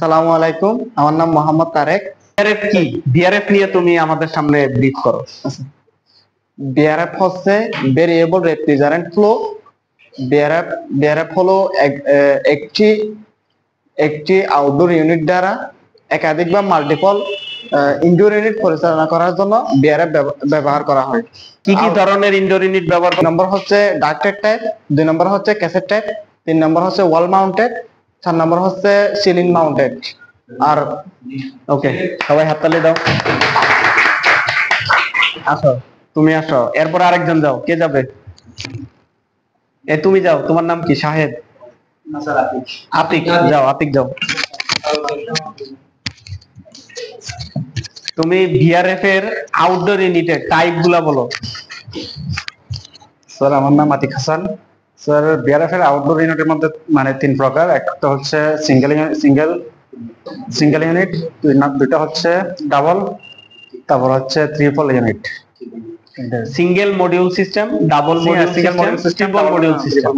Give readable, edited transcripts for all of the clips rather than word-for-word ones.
সালামু আলাইকুম, আমার নাম মোহাম্মদ তারেক। বিআরএফ কি? বিআরএফ নিয়ে তুমি আমাদের সামনে ব্রিফ করো। বিআরএফ হচ্ছে ভেরিয়েবল রেফ্রিজারেন্ট ফ্লো। বিআরএফ হলো একটি একটি আউটডোর ইউনিট দ্বারা একাধিক বা মাল্টিপল ইনডোর ইউনিট পরিচালনা করার জন্য বিআরএফ ব্যবহার করা হয়। কি কি ধরনের ইনডোর ইউনিট ব্যবহার করা? নম্বর হচ্ছে ডাক্টেড টাইপ, 2 নম্বর হচ্ছে ক্যাসেট টাইপ, 3 নম্বর হচ্ছে ওয়াল মাউন্টেড, 4 নম্বর হচ্ছে সিলিং মাউন্টেড। আর ওকে, সবাই হাততালি দাও। আসো, তুমি আসো, এরপর আরেকজন যাও। কে যাবে? তুমি যাও। তোমার নাম কি? শাহেদ? আতিক যাও, আতিক যাও। তুমি বিআরএফ এর আউটডোর ইউনিটের টাইপ গুলা বলো। স্যার, আমার নাম আতিক হাসান। স্যার, বিআরএফ এর আউটডোর ইউনিটের মধ্যে 3 প্রকার। একটা হচ্ছে সিঙ্গেল ইউনিট, দুইটা হচ্ছে ডাবল, তারপর হচ্ছে triple unit. Single module system, double module system,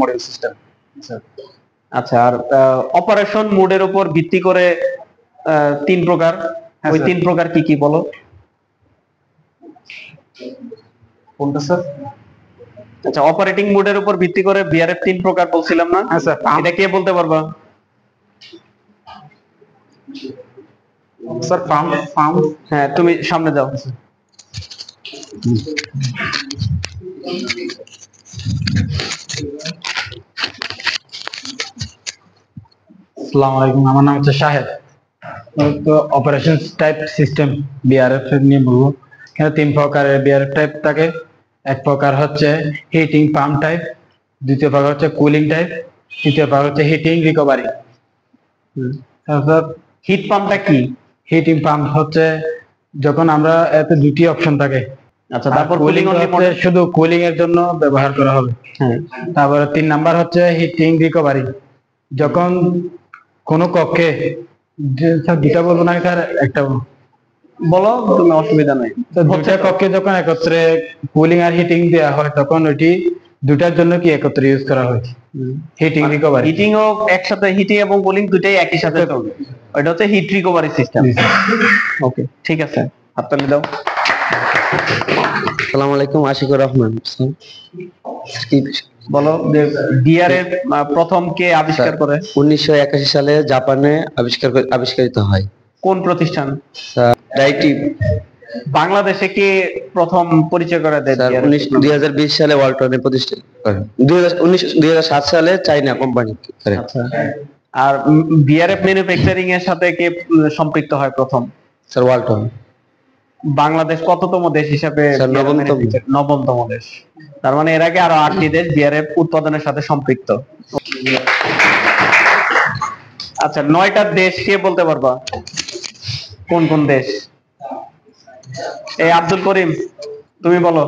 module system. আচ্ছা, আর অপারেশন মোডের উপর ভিত্তি করে 3 প্রকার। ওই 3 প্রকার কি কি বলো? কোনটা স্যার? আচ্ছা, অপারেটিং মোডের উপর ভিত্তি করে বিআরএফ 3 প্রকার বলছিলাম না? হ্যাঁ স্যার। এটা কে বলতে পারবা? Sir, farm. হ্যাঁ, তুমি সামনে যাও। আসসালামু আলাইকুম, আমার নাম হচ্ছে শাহেদ। তো অপারেশন টাইপ সিস্টেম বিআরএফ নিয়ে বলবো। এখানে 3 প্রকারের বিআরএফ টাইপ থাকে। এক প্রকার হচ্ছে হিটিং পাম্প টাইপ, দ্বিতীয় প্রকার হচ্ছে কুলিং টাইপ, তৃতীয় প্রকার হচ্ছে হিটিং রিকভারি। তারপর হিট পাম্পটা কি? হিটিং পাম্প হচ্ছে যখন আমরা এতে 2টি অপশন থাকে। আচ্ছা, তারপর কুলিং হচ্ছে শুধু কুলিং এর জন্য ব্যবহার করা হবে। হ্যাঁ। তারপরে 3 নাম্বার হচ্ছে হিটিং রিকভারি। যখন কোনো কক্ষে, দুটা বলবো না স্যার, একটা বলো, তুমি অসুবিধা নাই। দুটা কক্ষে যখন একত্রে কুলিং আর হিটিং দেওয়া হয় তখন ওইটি দুটার জন্য কি একত্রে ইউজ করা হয়, হিটিং রিকভারি। হিটিং ও একসাথে, হিটিং এবং কুলিং দুটাই একই সাথে চলবে। ওটা হচ্ছে হিট রিকভারি সিস্টেম। ওকে, ঠিক আছে, হাততালি দাও। আসসালামু আলাইকুম, আশিকুর রহমান। বলো, বিআরএফ প্রথম কে আবিষ্কার করে? 1981 সালে জাপানে আবিষ্কারিত হয়। কোন প্রতিষ্ঠান? ডাইটি। বাংলাদেশে কে প্রথম পরিচয় করে দেয়? 2020 সালে ওয়ালটনে প্রতিষ্ঠা করেন। 2007 সালে চাইনা কোম্পানি করে। আচ্ছা, আর বিআরএফ ম্যানুফ্যাকচারিং এর সাথে কে সম্পৃক্ত হয় প্রথম? স্যার, ওয়ালটন। বাংলাদেশ কততম দেশ হিসাবে? নবমতম দেশ। তার মানে এর আগে আরো 8টি দেশ বিআরএফ উৎপাদনের সাথে সম্পৃক্ত। আচ্ছা, 9টা দেশ কে বলতে পারবা? কোন কোন দেশ? এই আব্দুল করিম, তুমি বলো,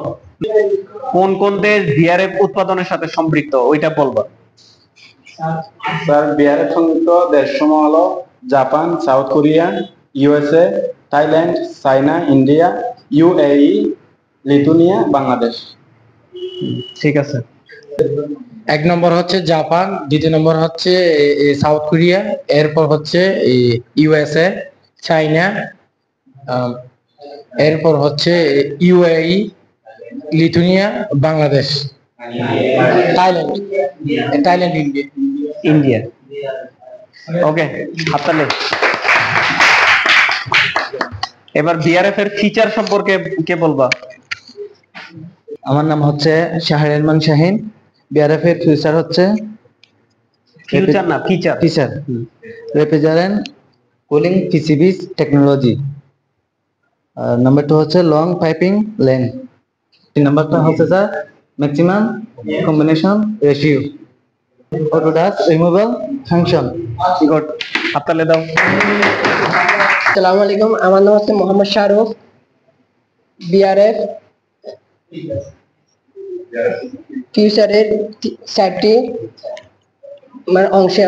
কোন কোন দেশ বিআরএফ উৎপাদনের সাথে সম্পৃক্ত, ওইটা বলবা। স্যার, বিআরএফ সংযুক্ত দেশসমূহ হলো Japan, south Korea, USA, Thailand, China, India, UAE, Lithuania, Bangladesh. ঠিক আছে। 1 নম্বর হচ্ছে জাপান, 2 নম্বর হচ্ছে সাউথ কোরিয়া, এরপর হচ্ছে ইউএসএ, চাইনা, এরপর হচ্ছে UAE, Lithuania, Bangladesh, Thailand, India. Okay, হাততালি। এবার বিআরএফ এর ফিচার সম্পর্কে কে বলবা? আমার নাম হচ্ছে শাহরিয়ারমান শাহিন। বিআরএফ এর ফিচার হচ্ছে ফিচার না, feature. Refrigerant cooling PCBs technology. Number 2 হচ্ছে লং পাইপিং লেন্থ। 3 নাম্বারটা হচ্ছে sir maximum combination ratio. Auto dust removal function. Good, হাততালি দাও। আসসালামু আলাইকুম, আমার নাম হচ্ছে মোহাম্মদ শাহরুখ। বিআরএফ ফিউচারের 4টি অংশে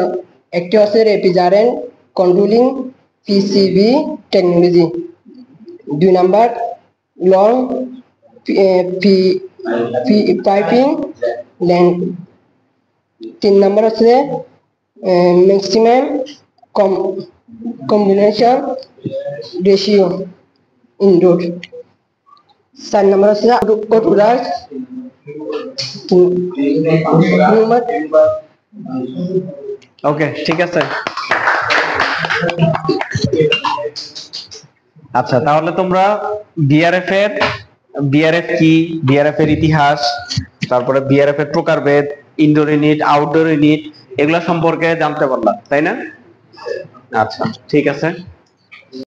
একটি হচ্ছে refrigerant controlling PCB technology, 2 number long piping length, 3 number হচ্ছে ম্যাক্সিমাম কম্বিনেশন রেশিও ইনডোর। 4 নম্বর হচ্ছে অটোডাস হিউম্যান। ওকে, ঠিক আছে। আচ্ছা, তাহলে তোমরা বিআরএফ কি, বিআরএফ এর ইতিহাস, তারপরে বিআরএফ এর প্রকারভেদ, ইনডোর ইউনিট, আউটডোর ইউনিট, এগুলা সম্পর্কে জানতে পারলা, তাই না? আচ্ছা, ঠিক আছে।